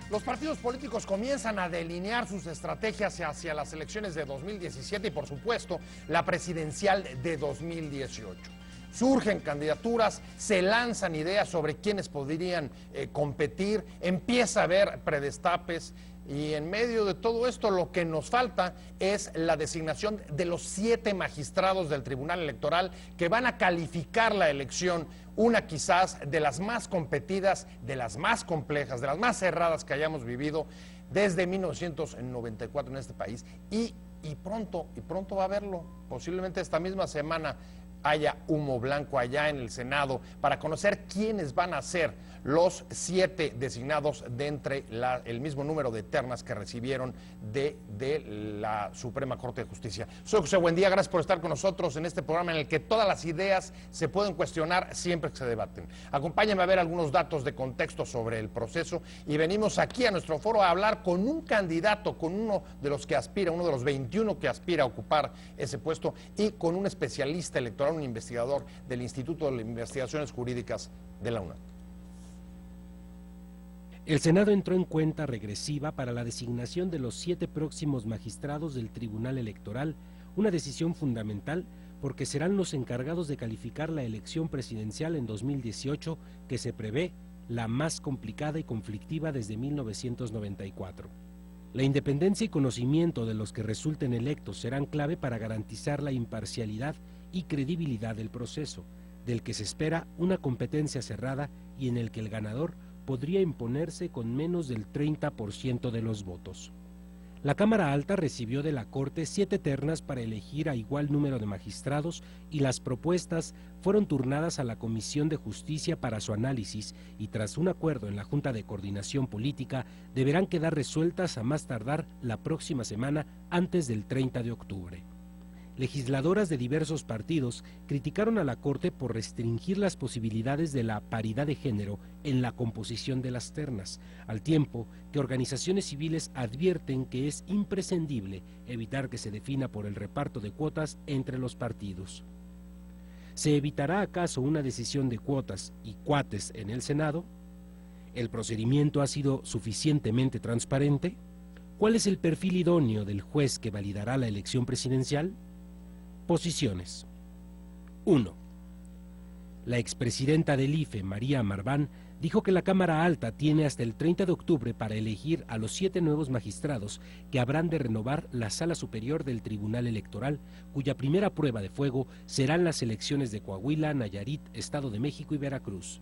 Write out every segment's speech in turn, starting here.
Los partidos políticos comienzan a delinear sus estrategias hacia las elecciones de 2017 y, por supuesto, la presidencial de 2018. Surgen candidaturas, se lanzan ideas sobre quiénes podrían competir, empieza a haber predestapes y en medio de todo esto lo que nos falta es la designación de los 7 magistrados del Tribunal Electoral que van a calificar la elección, una quizás de las más competidas, de las más complejas, de las más cerradas que hayamos vivido desde 1994 en este país y pronto va a haberlo, posiblemente esta misma semana haya humo blanco allá en el Senado para conocer quiénes van a ser los 7 designados de entre el mismo número de ternas que recibieron de la Suprema Corte de Justicia. Soy José Buendía, gracias por estar con nosotros en este programa en el que todas las ideas se pueden cuestionar siempre que se debaten. Acompáñame a ver algunos datos de contexto sobre el proceso y venimos aquí a nuestro foro a hablar con un candidato, con uno de los que aspira, uno de los 21 que aspira a ocupar ese puesto y con un especialista electoral, un investigador del Instituto de Investigaciones Jurídicas de la UNAM. El Senado entró en cuenta regresiva para la designación de los 7 próximos magistrados del Tribunal Electoral, una decisión fundamental porque serán los encargados de calificar la elección presidencial en 2018, que se prevé la más complicada y conflictiva desde 1994. La independencia y conocimiento de los que resulten electos serán clave para garantizar la imparcialidad y credibilidad del proceso, del que se espera una competencia cerrada y en el que el ganador podría imponerse con menos del 30% de los votos. La Cámara Alta recibió de la Corte 7 ternas para elegir a igual número de magistrados y las propuestas fueron turnadas a la Comisión de Justicia para su análisis y tras un acuerdo en la Junta de Coordinación Política deberán quedar resueltas a más tardar la próxima semana antes del 30 de octubre. Legisladoras de diversos partidos criticaron a la Corte por restringir las posibilidades de la paridad de género en la composición de las ternas, al tiempo que organizaciones civiles advierten que es imprescindible evitar que se defina por el reparto de cuotas entre los partidos. ¿Se evitará acaso una decisión de cuotas y cuates en el Senado? ¿El procedimiento ha sido suficientemente transparente? ¿Cuál es el perfil idóneo del juez que validará la elección presidencial? Posiciones. 1. La expresidenta del IFE, María Marván, dijo que la Cámara Alta tiene hasta el 30 de octubre para elegir a los 7 nuevos magistrados que habrán de renovar la Sala Superior del Tribunal Electoral, cuya primera prueba de fuego serán las elecciones de Coahuila, Nayarit, Estado de México y Veracruz.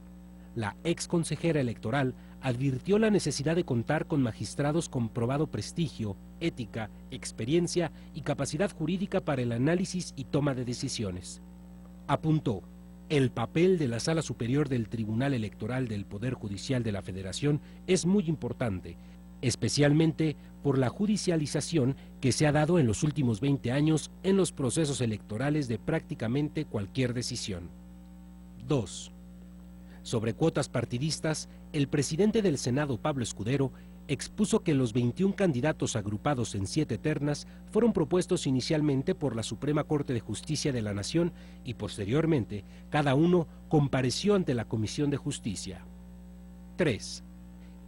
La ex consejera electoral advirtió la necesidad de contar con magistrados con probado prestigio, ética, experiencia y capacidad jurídica para el análisis y toma de decisiones. Apuntó, el papel de la Sala Superior del Tribunal Electoral del Poder Judicial de la Federación es muy importante, especialmente por la judicialización que se ha dado en los últimos 20 años en los procesos electorales de prácticamente cualquier decisión. 2. Sobre cuotas partidistas, el presidente del Senado, Pablo Escudero, expuso que los 21 candidatos agrupados en 7 ternas fueron propuestos inicialmente por la Suprema Corte de Justicia de la Nación y posteriormente cada uno compareció ante la Comisión de Justicia. 3.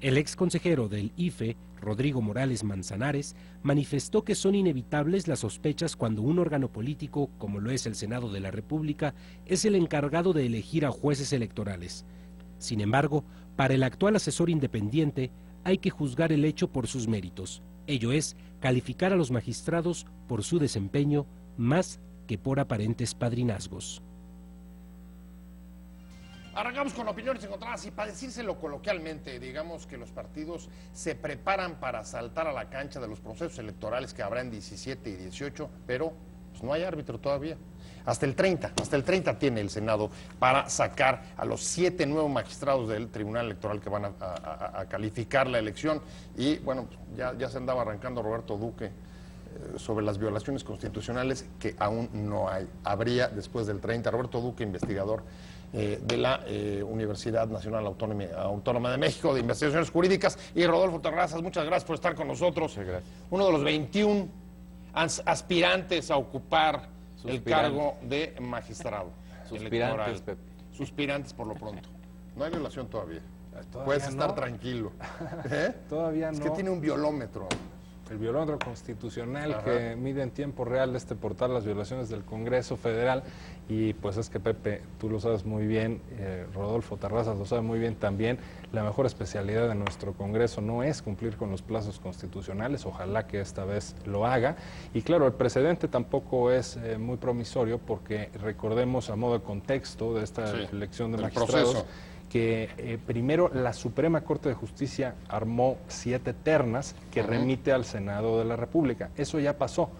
El ex consejero del IFE, Rodrigo Morales Manzanares, manifestó que son inevitables las sospechas cuando un órgano político, como lo es el Senado de la República, es el encargado de elegir a jueces electorales. Sin embargo, para el actual asesor independiente, hay que juzgar el hecho por sus méritos, ello es, calificar a los magistrados por su desempeño más que por aparentes padrinazgos. Arrancamos con opiniones encontradas y para decírselo coloquialmente, digamos que los partidos se preparan para saltar a la cancha de los procesos electorales que habrá en 17 y 18, pero pues, no hay árbitro todavía. Hasta el 30 tiene el Senado para sacar a los 7 nuevos magistrados del Tribunal Electoral que van a calificar la elección. Y bueno, ya se andaba arrancando Roberto Duque sobre las violaciones constitucionales que aún no hay. Habría después del 30. Roberto Duque, investigador de la Universidad Nacional Autónoma de México de Investigaciones Jurídicas, y Rodolfo Terrazas, muchas gracias por estar con nosotros. Uno de los 21 aspirantes a ocupar el cargo de magistrado. Suspirantes, Pepe. Suspirantes por lo pronto. No hay violación todavía. Puedes estar tranquilo. Todavía no. Es que tiene un violómetro. El violómetro constitucional. Ajá. Que mide en tiempo real este portal las violaciones del Congreso Federal. Y pues es que, Pepe, tú lo sabes muy bien, Rodolfo Terrazas lo sabe muy bien también, la mejor especialidad de nuestro Congreso no es cumplir con los plazos constitucionales, ojalá que esta vez lo haga. Y claro, el precedente tampoco es muy promisorio, porque recordemos, a modo de contexto de esta elección de magistrados, proceso, que primero la Suprema Corte de Justicia armó 7 ternas que remite al Senado de la República. Eso ya pasó.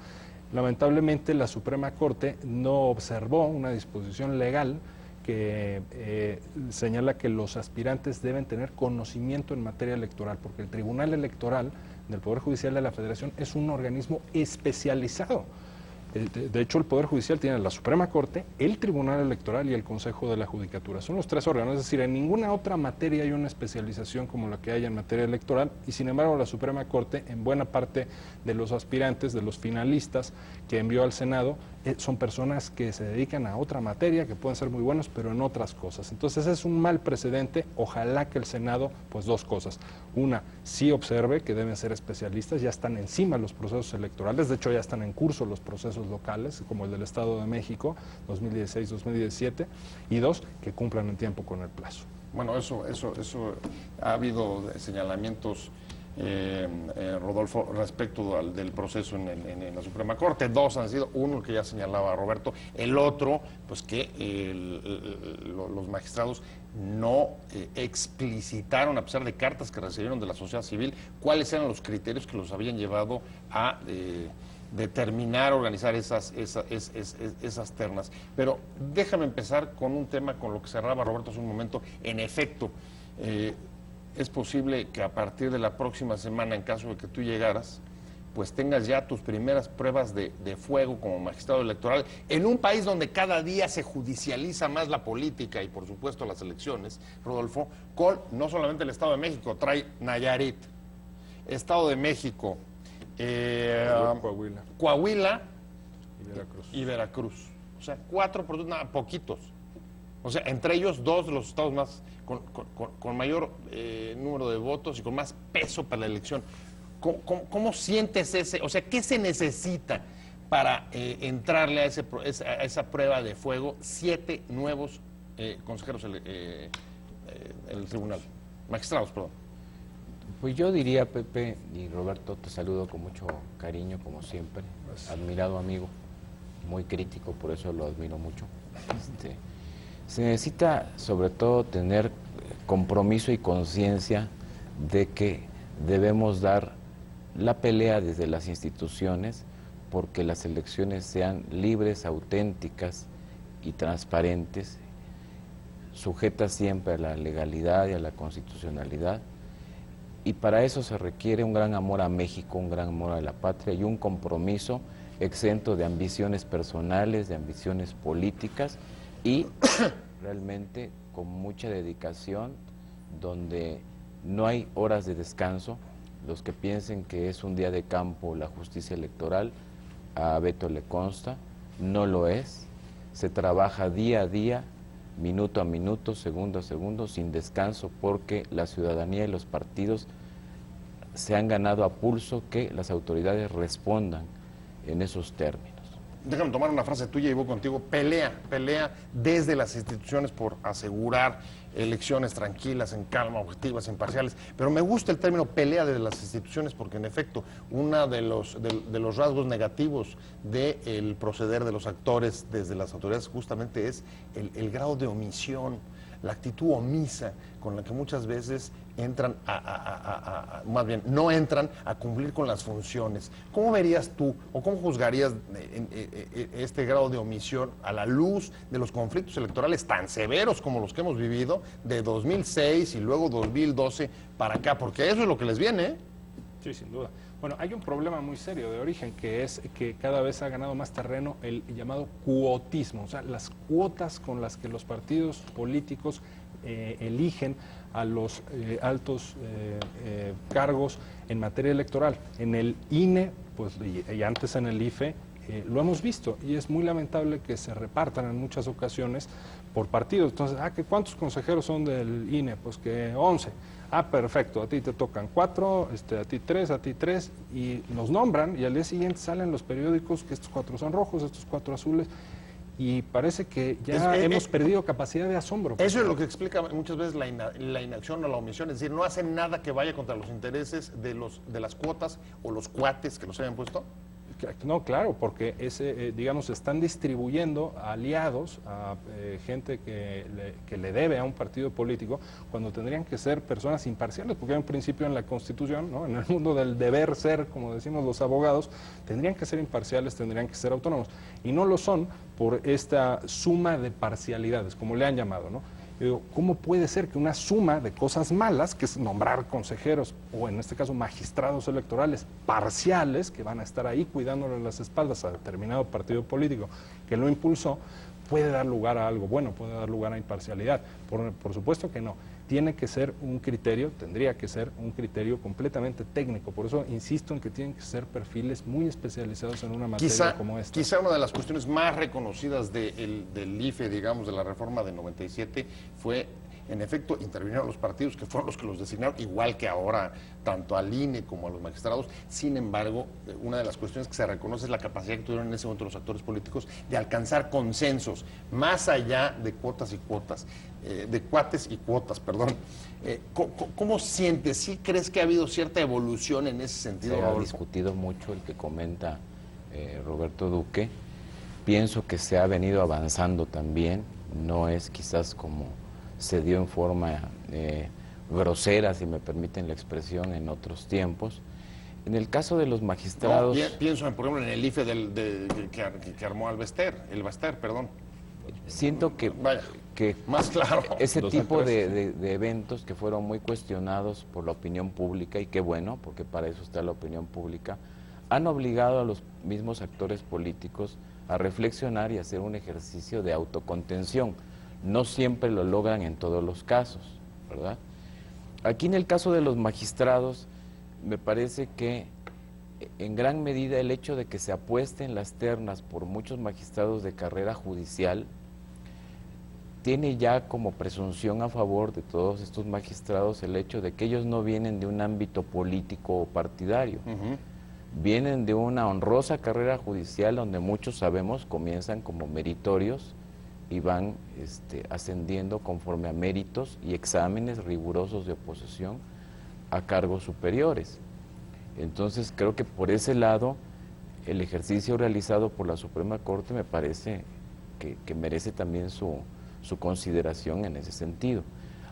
Lamentablemente la Suprema Corte no observó una disposición legal que señala que los aspirantes deben tener conocimiento en materia electoral, porque el Tribunal Electoral del Poder Judicial de la Federación es un organismo especializado. De hecho, el Poder Judicial tiene la Suprema Corte, el Tribunal Electoral y el Consejo de la Judicatura. Son los 3 órganos, es decir, en ninguna otra materia hay una especialización como la que hay en materia electoral, y sin embargo la Suprema Corte, en buena parte de los aspirantes, de los finalistas que envió al Senado, son personas que se dedican a otra materia, que pueden ser muy buenos, pero en otras cosas. Entonces es un mal precedente. Ojalá que el Senado, pues 2 cosas. Una, sí observe que deben ser especialistas, ya están encima los procesos electorales, de hecho ya están en curso los procesos locales, como el del Estado de México, 2016-2017, y 2, que cumplan en tiempo con el plazo. Bueno, eso ha habido señalamientos, Rodolfo, respecto del proceso en la Suprema Corte. 2 han sido, uno que ya señalaba Roberto, el otro, pues que los magistrados no explicitaron, a pesar de cartas que recibieron de la sociedad civil, cuáles eran los criterios que los habían llevado a determinar, organizar esas ternas. Pero déjame empezar con un tema con lo que cerraba Roberto hace un momento. En efecto, es posible que a partir de la próxima semana, en caso de que tú llegaras, pues tengas ya tus primeras pruebas de fuego como magistrado electoral en un país donde cada día se judicializa más la política y por supuesto las elecciones, Rodolfo, con no solamente el Estado de México, trae Nayarit, Estado de México, Coahuila y Veracruz. O sea, 4 poquitos. O sea, entre ellos 2 de los estados más con mayor número de votos y con más peso para la elección. ¿Cómo sientes ese? O sea, ¿qué se necesita para entrarle a esa prueba de fuego 7 nuevos consejeros en el tribunal? Magistrados, perdón. Pues yo diría, Pepe y Roberto, te saludo con mucho cariño, como siempre. Admirado amigo, muy crítico, por eso lo admiro mucho. Se necesita sobre todo tener compromiso y conciencia de que debemos dar la pelea desde las instituciones porque las elecciones sean libres, auténticas y transparentes, sujetas siempre a la legalidad y a la constitucionalidad. Y para eso se requiere un gran amor a México, un gran amor a la patria y un compromiso exento de ambiciones personales, de ambiciones políticas y realmente con mucha dedicación, donde no hay horas de descanso. Los que piensen que es un día de campo la justicia electoral, a Beto le consta, no lo es. Se trabaja día a día, minuto a minuto, segundo a segundo, sin descanso, porque la ciudadanía y los partidos se han ganado a pulso que las autoridades respondan en esos términos. Déjame tomar una frase tuya y voy contigo. Pelea desde las instituciones por asegurar elecciones tranquilas, en calma, objetivas, imparciales. Pero me gusta el término pelea desde las instituciones porque, en efecto, uno de los rasgos negativos del proceder de los actores desde las autoridades justamente es el grado de omisión, la actitud omisa con la que muchas veces entran más bien, no entran a cumplir con las funciones. ¿Cómo verías tú o cómo juzgarías este grado de omisión a la luz de los conflictos electorales tan severos como los que hemos vivido de 2006 y luego 2012 para acá? Porque eso es lo que les viene, ¿eh? Sí, sin duda. Bueno, hay un problema muy serio de origen, que es que cada vez ha ganado más terreno el llamado cuotismo, o sea, las cuotas con las que los partidos políticos eligen a los altos cargos en materia electoral. En el INE, pues, y antes en el IFE, lo hemos visto y es muy lamentable que se repartan en muchas ocasiones por partidos. Entonces, ¿cuántos consejeros son del INE? Pues que 11. Perfecto, a ti te tocan 4, a ti 3, y los nombran y al día siguiente salen los periódicos que estos 4 son rojos, estos 4 azules, y parece que ya hemos perdido capacidad de asombro. Eso es lo que explica muchas veces la inacción o la omisión, es decir, no hacen nada que vaya contra los intereses de las cuotas o los cuates que los hayan puesto. No, claro, porque digamos, están distribuyendo a aliados, a gente que le debe a un partido político, cuando tendrían que ser personas imparciales, porque hay un principio en la Constitución, ¿no? En el mundo del deber ser, como decimos los abogados, tendrían que ser imparciales, tendrían que ser autónomos, y no lo son por esta suma de parcialidades, como le han llamado, ¿no? Digo, ¿cómo puede ser que una suma de cosas malas, que es nombrar consejeros o en este caso magistrados electorales parciales que van a estar ahí cuidándole las espaldas a determinado partido político que lo impulsó, puede dar lugar a algo bueno, puede dar lugar a imparcialidad? Por supuesto que no. Tiene que ser un criterio, tendría que ser un criterio completamente técnico. Por eso insisto en que tienen que ser perfiles muy especializados en una materia como esta. Quizá una de las cuestiones más reconocidas del IFE, digamos, de la reforma de 97, fue, en efecto, intervinieron los partidos, que fueron los que los designaron, igual que ahora, tanto al INE como a los magistrados. Sin embargo, una de las cuestiones que se reconoce es la capacidad que tuvieron en ese momento los actores políticos de alcanzar consensos, más allá de cuotas y cuotas. De cuates y cuotas, perdón. ¿Cómo sientes? ¿Sí crees que ha habido cierta evolución en ese sentido? Se ha discutido mucho el que comenta Roberto Duque. Pienso que se ha venido avanzando también, no es quizás como se dio en forma grosera, si me permiten la expresión, en otros tiempos. En el caso de los magistrados... No, pienso, por ejemplo, en el IFE que armó el Baster, perdón. Siento que más claro, ese tipo de eventos que fueron muy cuestionados por la opinión pública, y qué bueno, porque para eso está la opinión pública, han obligado a los mismos actores políticos a reflexionar y hacer un ejercicio de autocontención. No siempre lo logran en todos los casos, ¿verdad? Aquí en el caso de los magistrados, me parece que en gran medida el hecho de que se apuesten las ternas por muchos magistrados de carrera judicial tiene ya como presunción a favor de todos estos magistrados el hecho de que ellos no vienen de un ámbito político o partidario. Vienen de una honrosa carrera judicial donde muchos sabemos comienzan como meritorios y van ascendiendo conforme a méritos y exámenes rigurosos de oposición a cargos superiores. Entonces creo que por ese lado el ejercicio realizado por la Suprema Corte me parece que merece también su consideración en ese sentido.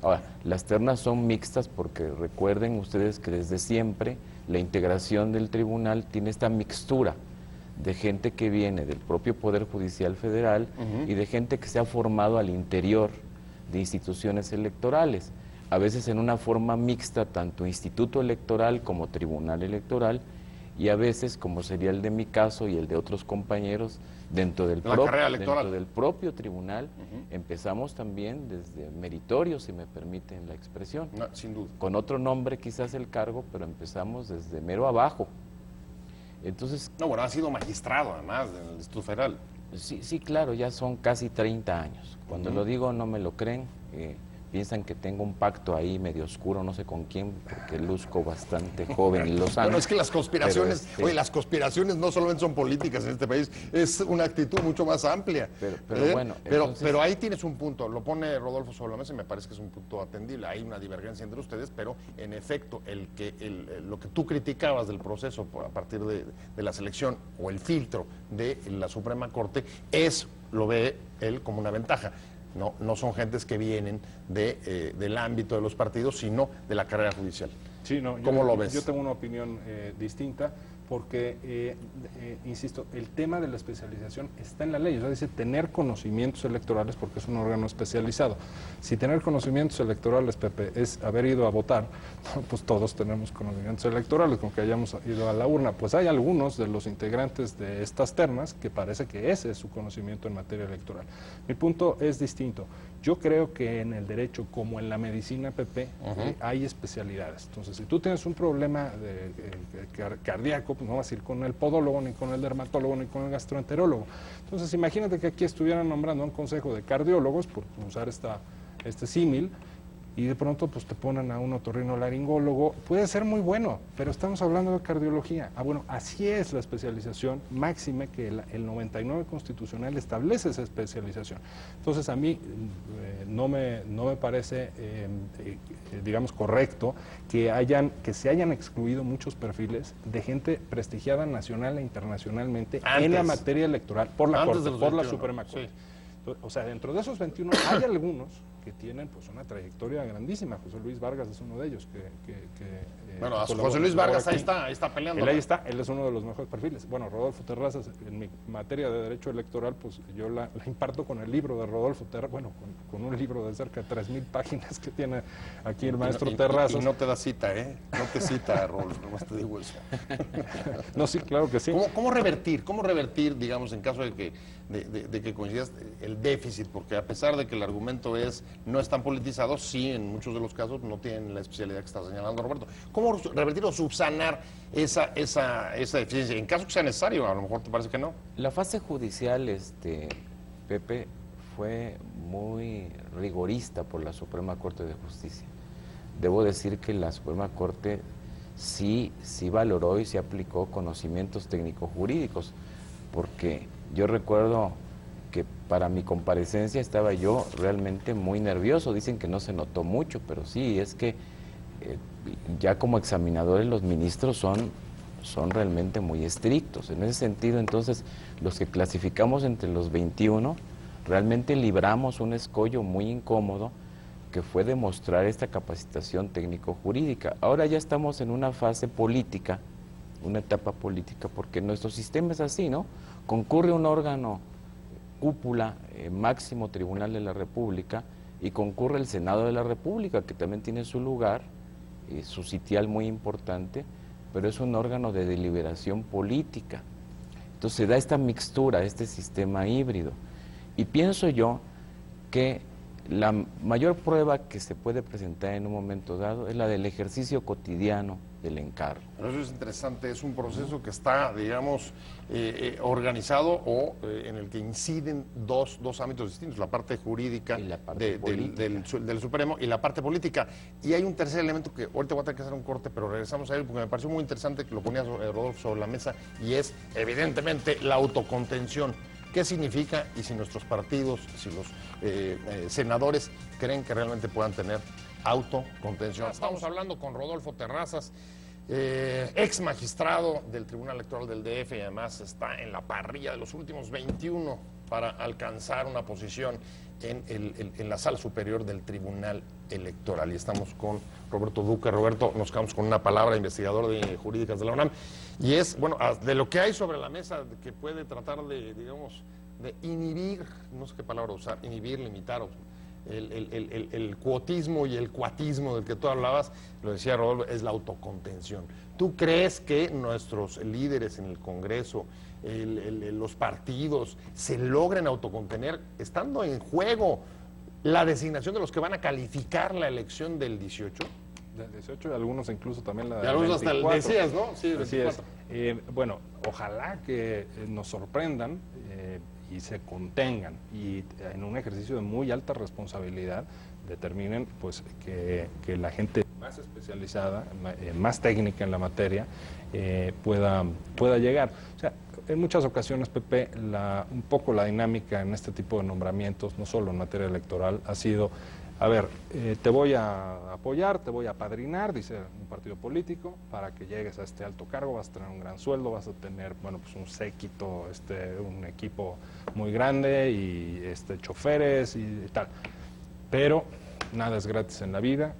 Ahora, las ternas son mixtas porque recuerden ustedes que desde siempre la integración del tribunal tiene esta mixtura de gente que viene del propio Poder Judicial Federal y de gente que se ha formado al interior de instituciones electorales, a veces en una forma mixta, tanto instituto electoral como tribunal electoral, y a veces, como sería el de mi caso y el de otros compañeros, dentro del propio tribunal, empezamos también desde meritorio, si me permiten la expresión. No, sin duda. Con otro nombre quizás el cargo, pero empezamos desde mero abajo. Entonces... No, bueno, ha sido magistrado además del Instituto Federal. Sí, claro, ya son casi 30 años. Cuando lo digo no me lo creen, piensan que tengo un pacto ahí medio oscuro, no sé con quién, porque luzco bastante joven y lozano. Bueno, es que las conspiraciones, las conspiraciones no solamente son políticas en este país, es una actitud mucho más amplia. Pero ahí tienes un punto, lo pone Rodolfo sobre la mesa y me parece que es un punto atendible. Hay una divergencia entre ustedes, pero en efecto, lo que tú criticabas del proceso a partir de la selección o el filtro de la Suprema Corte, lo ve él como una ventaja. No son gentes que vienen del ámbito de los partidos, sino de la carrera judicial. Sí, no, ¿Cómo lo ves? Yo tengo una opinión distinta porque, insisto, el tema de la especialización está en la ley. O sea, dice tener conocimientos electorales porque es un órgano especializado. Si tener conocimientos electorales, Pepe, es haber ido a votar, pues todos tenemos conocimientos electorales, con que hayamos ido a la urna. Pues hay algunos de los integrantes de estas ternas que parece que ese es su conocimiento en materia electoral. Mi punto es distinto. Yo creo que en el derecho, como en la medicina, Pepe, hay especialidades. Entonces, si tú tienes un problema cardíaco, pues no vas a ir con el podólogo, ni con el dermatólogo, ni con el gastroenterólogo. Entonces, imagínate que aquí estuvieran nombrando un consejo de cardiólogos, por usar este símil, y de pronto pues te ponen a un otorrinolaringólogo. Puede ser muy bueno, pero estamos hablando de cardiología. Bueno, así es la especialización, máxime que el 99 constitucional establece esa especialización. Entonces a mí no me parece, digamos, correcto que se hayan excluido muchos perfiles de gente prestigiada nacional e internacionalmente en la materia electoral por la Corte, por la Suprema Corte. Sí. O sea, dentro de esos 21 hay algunos que tienen pues una trayectoria grandísima. José Luis Vargas es uno de ellos. Bueno, José Luis Vargas ahí está peleando. Él ahí está, él es uno de los mejores perfiles. Bueno, Rodolfo Terrazas, en mi materia de derecho electoral, pues yo la imparto con el libro de Rodolfo Terrazas, bueno, con un libro de cerca de 3,000 páginas que tiene aquí el maestro Terrazas. Y no te da cita, ¿eh? No te cita, Rodolfo, nomás te digo eso. No, sí, claro que sí. ¿Cómo revertir, digamos, en caso de que coincidas el déficit? Porque a pesar de que el argumento no es tan politizado, sí, en muchos de los casos no tienen la especialidad que está señalando Roberto. ¿Cómo revertir o subsanar esa deficiencia? En caso que sea necesario, a lo mejor te parece que no. La fase judicial, Pepe, fue muy rigorista por la Suprema Corte de Justicia. Debo decir que la Suprema Corte sí valoró y se aplicó conocimientos técnico-jurídicos, porque yo recuerdo que para mi comparecencia estaba yo realmente muy nervioso. Dicen que no se notó mucho, pero sí, es que ya como examinadores los ministros son realmente muy estrictos. En ese sentido, entonces, los que clasificamos entre los 21, realmente libramos un escollo muy incómodo, que fue demostrar esta capacitación técnico-jurídica. Ahora ya estamos en una fase política, una etapa política, porque nuestro sistema es así, ¿no? Concurre un órgano cúpula, máximo tribunal de la República, y concurre el Senado de la República, que también tiene su lugar, su sitial muy importante, pero es un órgano de deliberación política. Entonces se da esta mixtura, este sistema híbrido. Y pienso yo que la mayor prueba que se puede presentar en un momento dado es la del ejercicio cotidiano del encargo. Pero eso es interesante, es un proceso que está, digamos, organizado o en el que inciden dos ámbitos distintos, la parte jurídica la parte del Supremo y la parte política. Y hay un tercer elemento que ahorita voy a tener que hacer un corte, pero regresamos a él porque me pareció muy interesante que lo ponía Rodolfo sobre la mesa, y es evidentemente la autocontención. ¿Qué significa y si nuestros partidos, si los senadores creen que realmente puedan tener autocontención? Estamos hablando con Rodolfo Terrazas, ex magistrado del Tribunal Electoral del DF, y además está en la parrilla de los últimos 21 para alcanzar una posición en la sala superior del Tribunal Electoral. Y estamos con Roberto Duque. Roberto, nos quedamos con una palabra, investigador de jurídicas de la UNAM, y es, bueno, de lo que hay sobre la mesa que puede tratar de, digamos, de inhibir, no sé qué palabra usar, inhibir, limitar, el cuotismo y el cuatismo del que tú hablabas, lo decía Rodolfo, es la autocontención. ¿Tú crees que nuestros líderes en el Congreso, los partidos, se logren autocontener estando en juego la designación de los que van a calificar la elección del 18? Del 18, algunos incluso también la del 24. Hasta el decías, ¿no? Sí, el 24. Bueno, ojalá que nos sorprendan y se contengan, y en un ejercicio de muy alta responsabilidad determinen pues que la gente más especializada, más técnica en la materia, pueda llegar. O sea, en muchas ocasiones, Pepe, un poco la dinámica en este tipo de nombramientos, no solo en materia electoral, ha sido: a ver, te voy a apoyar, te voy a apadrinar, dice un partido político, para que llegues a este alto cargo, vas a tener un gran sueldo, vas a tener, bueno, pues un séquito, un equipo muy grande y choferes y tal. Pero nada es gratis en la vida,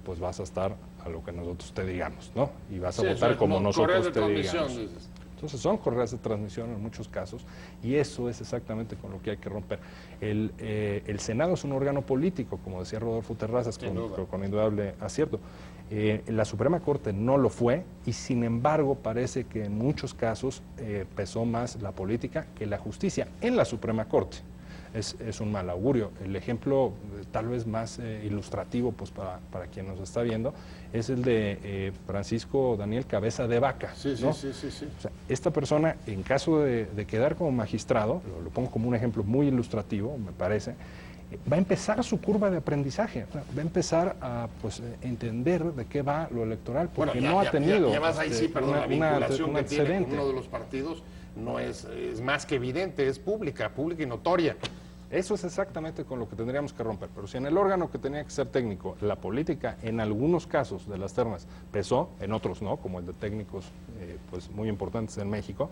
pues vas a estar a lo que nosotros te digamos, ¿no? Y vas a votar como nosotros te digamos. Entonces son correas de transmisión en muchos casos, y eso es exactamente con lo que hay que romper. El Senado es un órgano político, como decía Rodolfo Terrazas, con indudable acierto. La Suprema Corte no lo fue, y sin embargo parece que en muchos casos pesó más la política que la justicia en la Suprema Corte. es un mal augurio. El ejemplo tal vez más ilustrativo pues para quien nos está viendo es el de Francisco Daniel Cabeza de Vaca. Sí, ¿no? sí. O sea, esta persona, en caso de quedar como magistrado, lo pongo como un ejemplo muy ilustrativo, me parece, va a empezar su curva de aprendizaje, va a empezar a pues, entender de qué va lo electoral, porque no ha tenido y además ahí sí, perdón, la vinculación un que tiene con antecedente. uno de los partidos no es más que evidente, es pública y notoria. Eso es exactamente con lo que tendríamos que romper. Pero si en el órgano que tenía que ser técnico, la política en algunos casos de las ternas pesó, en otros no, como el de técnicos pues muy importantes en México,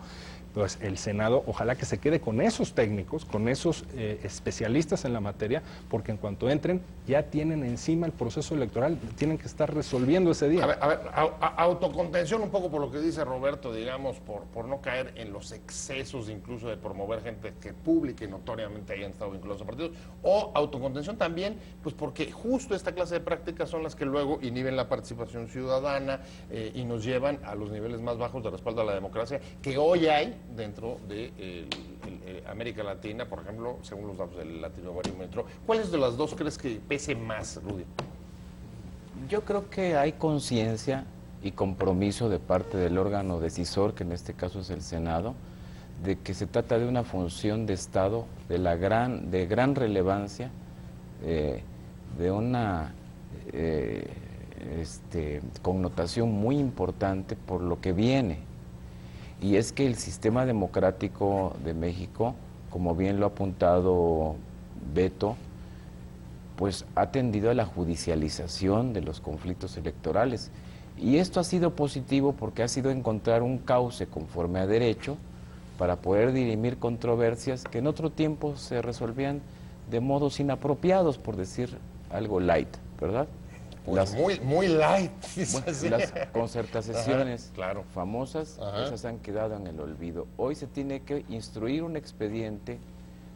pues el Senado ojalá que se quede con esos técnicos, con esos especialistas en la materia, porque en cuanto entren ya tienen encima el proceso electoral, tienen que estar resolviendo ese día. A ver, autocontención un poco por lo que dice Roberto, digamos, por no caer en los excesos incluso de promover gente que pública y notoriamente hayan estado vinculados a partidos, o autocontención también, pues porque justo esta clase de prácticas son las que luego inhiben la participación ciudadana y nos llevan a los niveles más bajos de respaldo a la democracia que hoy hay dentro de América Latina, por ejemplo, según los datos del Latinobarómetro. ¿Cuáles de las dos crees que pese más, Rudy? Yo creo que hay conciencia y compromiso de parte del órgano decisor, que en este caso es el Senado, de que se trata de una función de Estado de gran relevancia, de una connotación muy importante por lo que viene. Y es que el sistema democrático de México, como bien lo ha apuntado Beto, pues ha tendido a la judicialización de los conflictos electorales. Y esto ha sido positivo porque ha sido encontrar un cauce conforme a derecho para poder dirimir controversias que en otro tiempo se resolvían de modos inapropiados, por decir algo light, ¿verdad? Pues muy light. Las concertaciones claro, famosas, esas han quedado en el olvido. Hoy se tiene que instruir un expediente,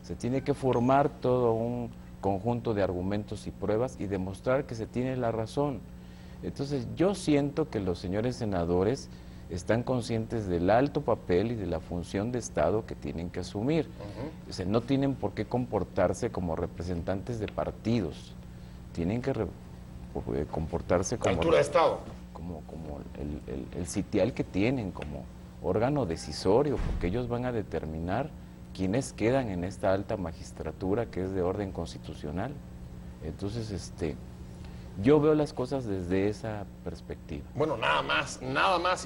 se tiene que formar todo un conjunto de argumentos y pruebas y demostrar que se tiene la razón. Entonces yo siento que los señores senadores están conscientes del alto papel y de la función de Estado que tienen que asumir. O sea, no tienen por qué comportarse como representantes de partidos, tienen que comportarse como altura de Estado, como el sitial que tienen, como órgano decisorio, porque ellos van a determinar quiénes quedan en esta alta magistratura que es de orden constitucional. Entonces, yo veo las cosas desde esa perspectiva. Bueno, nada más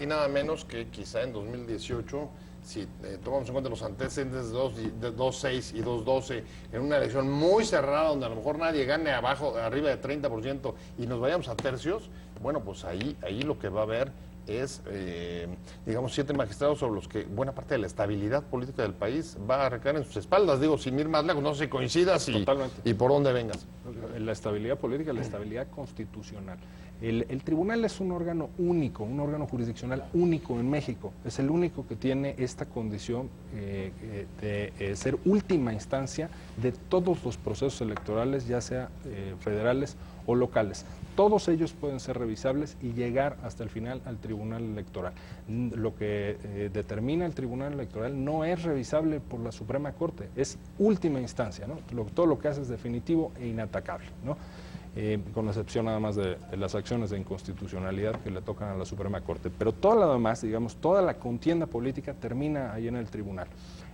y nada menos que quizá en 2018, si tomamos en cuenta los antecedentes de 2.6 y 2.12, en una elección muy cerrada donde a lo mejor nadie gane arriba de 30% y nos vayamos a tercios, bueno, pues ahí lo que va a haber es, digamos, 7 magistrados sobre los que buena parte de la estabilidad política del país va a recaer en sus espaldas. Digo, sin ir más lejos, no sé si coincidas y por dónde vengas. La estabilidad política, la estabilidad constitucional. El tribunal es un órgano único, un órgano jurisdiccional único en México. Es el único que tiene esta condición de ser última instancia de todos los procesos electorales, ya sea federales o locales. Todos ellos pueden ser revisables y llegar hasta el final al Tribunal Electoral. Lo que determina el Tribunal Electoral no es revisable por la Suprema Corte, es última instancia, ¿no? Todo lo que hace es definitivo e inatacable, ¿no? Con excepción nada más de las acciones de inconstitucionalidad que le tocan a la Suprema Corte. Pero todo lo demás, digamos, toda la contienda política termina ahí en el tribunal.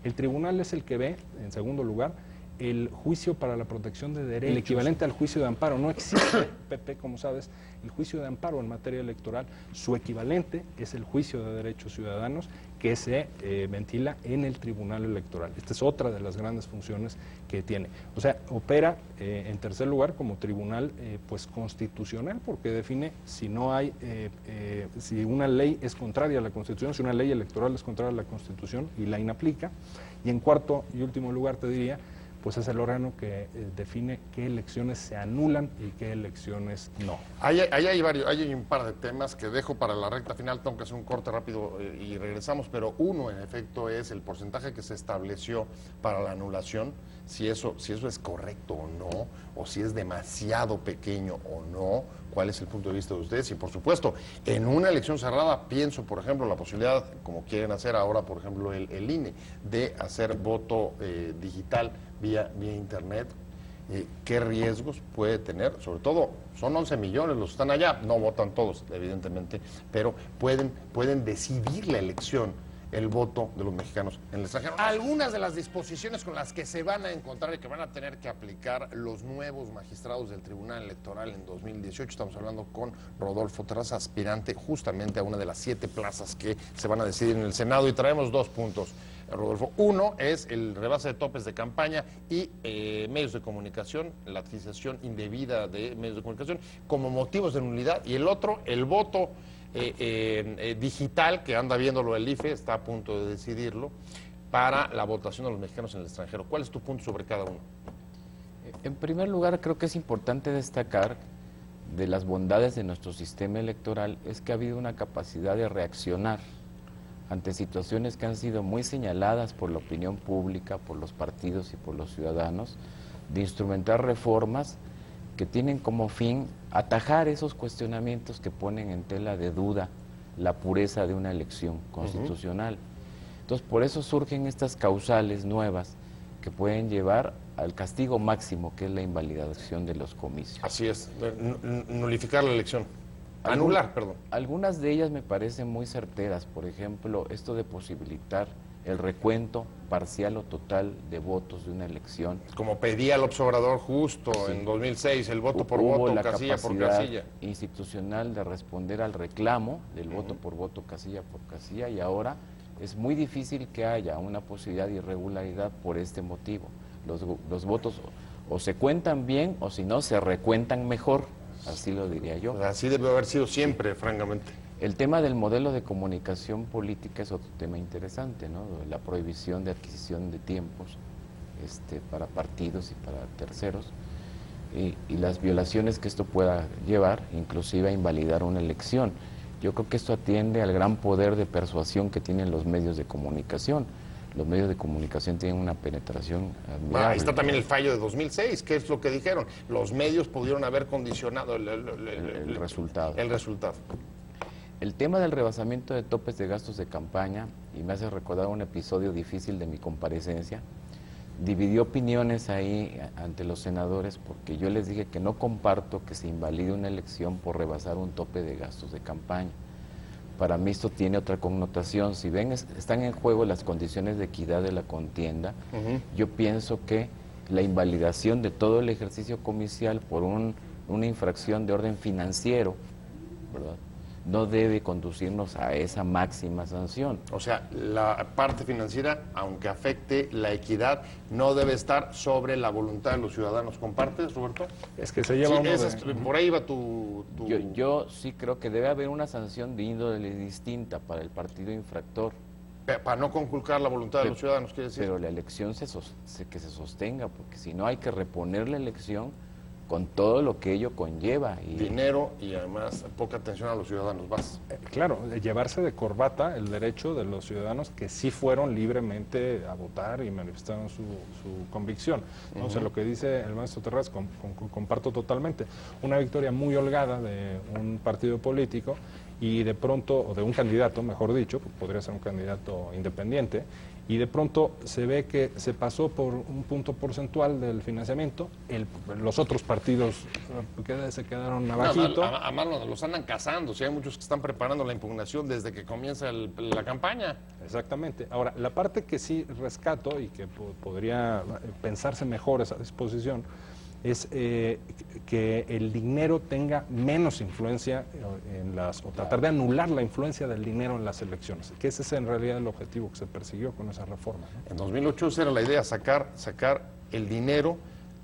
El tribunal es el que ve, en segundo lugar, el juicio para la protección de derechos, el equivalente al juicio de amparo. No existe, Pepe, como sabes, el juicio de amparo en materia electoral. Su equivalente es el juicio de derechos ciudadanos que se ventila en el Tribunal Electoral. Esta es otra de las grandes funciones que tiene. O sea, opera en tercer lugar como tribunal pues constitucional, porque define si no hay, si una ley es contraria a la Constitución, si una ley electoral es contraria a la Constitución y la inaplica. Y en cuarto y último lugar te diría, pues es el órgano que define qué elecciones se anulan y qué elecciones no. Hay un par de temas que dejo para la recta final, tengo que hacer un corte rápido y regresamos, pero uno en efecto es el porcentaje que se estableció para la anulación, si eso es correcto o no, o si es demasiado pequeño o no, cuál es el punto de vista de ustedes. Y por supuesto, en una elección cerrada, pienso, por ejemplo, la posibilidad, como quieren hacer ahora, por ejemplo, el INE, de hacer voto digital vía internet. ¿Qué riesgos puede tener? Sobre todo, son 11 millones los que están allá, no votan todos, evidentemente, pero pueden decidir la elección, el voto de los mexicanos en el extranjero. Algunas de las disposiciones con las que se van a encontrar y que van a tener que aplicar los nuevos magistrados del Tribunal Electoral en 2018, estamos hablando con Rodolfo Terrazas, aspirante justamente a una de las 7 plazas que se van a decidir en el Senado, y traemos 2 puntos. Rodolfo, uno es el rebase de topes de campaña y medios de comunicación, la adquisición indebida de medios de comunicación como motivos de nulidad, y el otro, el voto digital, que anda viéndolo el IFE, está a punto de decidirlo, para la votación de los mexicanos en el extranjero. ¿Cuál es tu punto sobre cada uno? En primer lugar, creo que es importante destacar de las bondades de nuestro sistema electoral es que ha habido una capacidad de reaccionar ante situaciones que han sido muy señaladas por la opinión pública, por los partidos y por los ciudadanos, de instrumentar reformas que tienen como fin atajar esos cuestionamientos que ponen en tela de duda la pureza de una elección constitucional. Entonces, por eso surgen estas causales nuevas que pueden llevar al castigo máximo, que es la invalidación de los comicios. Así es, nulificar la elección. Anular, perdón. Algunas de ellas me parecen muy certeras, por ejemplo, esto de posibilitar el recuento parcial o total de votos de una elección. Como pedía el observador justo en 2006, el voto por voto, casilla por casilla. Institucional de responder al reclamo del voto por voto, casilla por casilla, y ahora es muy difícil que haya una posibilidad de irregularidad por este motivo. Los votos o se cuentan bien o si no se recuentan mejor. Así lo diría yo. Así debe haber sido siempre, francamente. El tema del modelo de comunicación política es otro tema interesante, ¿no? La prohibición de adquisición de tiempos para partidos y para terceros, y las violaciones que esto pueda llevar, inclusive a invalidar una elección. Yo creo que esto atiende al gran poder de persuasión que tienen los medios de comunicación. Los medios de comunicación tienen una penetración admirable. Ahí está también el fallo de 2006, que es lo que dijeron. Los medios pudieron haber condicionado el resultado. El resultado. El tema del rebasamiento de topes de gastos de campaña, y me hace recordar un episodio difícil de mi comparecencia, dividió opiniones ahí ante los senadores, porque yo les dije que no comparto que se invalide una elección por rebasar un tope de gastos de campaña. Para mí esto tiene otra connotación. Si ven, están en juego las condiciones de equidad de la contienda. Yo pienso que la invalidación de todo el ejercicio comicial por una infracción de orden financiero, ¿verdad?, no debe conducirnos a esa máxima sanción. O sea, la parte financiera, aunque afecte la equidad, no debe estar sobre la voluntad de los ciudadanos. ¿Compartes, Roberto? Es que se lleva por ahí va tu... Yo sí creo que debe haber una sanción de índole distinta para el partido infractor. Para no conculcar la voluntad de los ciudadanos, quiere decir. Pero la elección que se sostenga, porque si no hay que reponer la elección con todo lo que ello conlleva. Dinero y además poca atención a los ciudadanos. Vas. Claro, llevarse de corbata el derecho de los ciudadanos que sí fueron libremente a votar y manifestaron su convicción. Entonces, lo que dice el maestro Terrazas, comparto totalmente. Una victoria muy holgada de un partido político y de pronto, o de un candidato, mejor dicho, podría ser un candidato independiente, y de pronto se ve que se pasó por un punto porcentual del financiamiento, los otros partidos se quedaron abajito. Además los andan cazando, hay muchos que están preparando la impugnación desde que comienza la campaña. Exactamente. Ahora, la parte que sí rescato y que podría pensarse mejor esa disposición es que el dinero tenga menos influencia o tratar de anular la influencia del dinero en las elecciones, que ese es en realidad el objetivo que se persiguió con esa reforma, ¿no? En 2008 esa era la idea, sacar el dinero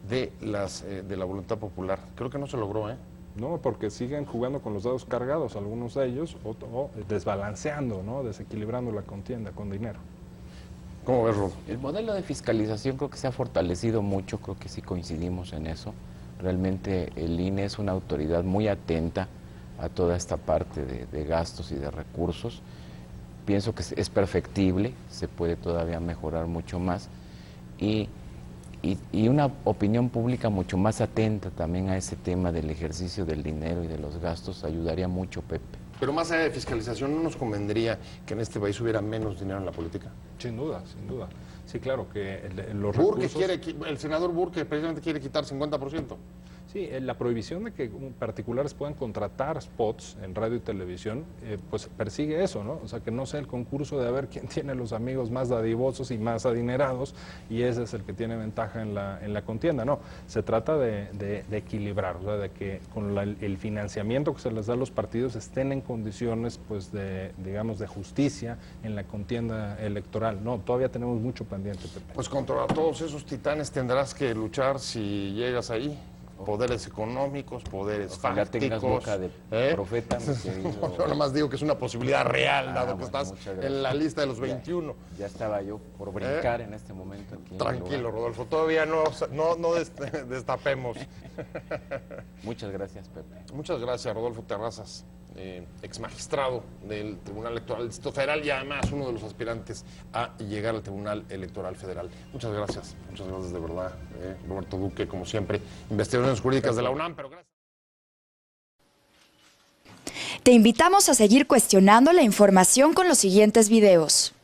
de la voluntad popular. Creo que no se logró, ¿eh? No, porque siguen jugando con los dados cargados, algunos de ellos, o desbalanceando, ¿no?, desequilibrando la contienda con dinero. ¿Cómo ves, Rob? El modelo de fiscalización creo que se ha fortalecido mucho, creo que sí coincidimos en eso. Realmente el INE es una autoridad muy atenta a toda esta parte de gastos y de recursos. Pienso que es perfectible, se puede todavía mejorar mucho más. Y y una opinión pública mucho más atenta también a ese tema del ejercicio del dinero y de los gastos ayudaría mucho, Pepe. Pero más allá de fiscalización, ¿no nos convendría que en este país hubiera menos dinero en la política? Sin duda, sin duda. Sí, claro, que los Burke recursos... el senador Burke precisamente quiere quitar 50%. Sí, la prohibición de que particulares puedan contratar spots en radio y televisión, pues persigue eso, ¿no? O sea, que no sea el concurso de a ver quién tiene los amigos más dadivosos y más adinerados y ese es el que tiene ventaja en la contienda. No, se trata de equilibrar, o sea, de que con el financiamiento que se les da a los partidos estén en condiciones, pues, digamos, de justicia en la contienda electoral. No, todavía tenemos mucho pendiente, Pepe. Pues contra todos esos titanes tendrás que luchar si llegas ahí. Poderes económicos, poderes Ojalá fácticos. tengas boca de profeta, mi querido. Yo nomás digo que es una posibilidad real, dado que bueno, estás muchas gracias. en la lista de los 21. Ya estaba yo por brincar en este momento aquí. Tranquilo, Rodolfo, todavía no destapemos. Muchas gracias, Pepe. Muchas gracias, Rodolfo Terrazas, ex magistrado del Tribunal Electoral del Distrito Federal y además uno de los aspirantes a llegar al Tribunal Electoral Federal. Muchas gracias de verdad, Roberto Duque, como siempre, investigaciones jurídicas de la UNAM, pero gracias. Te invitamos a seguir cuestionando la información con los siguientes videos.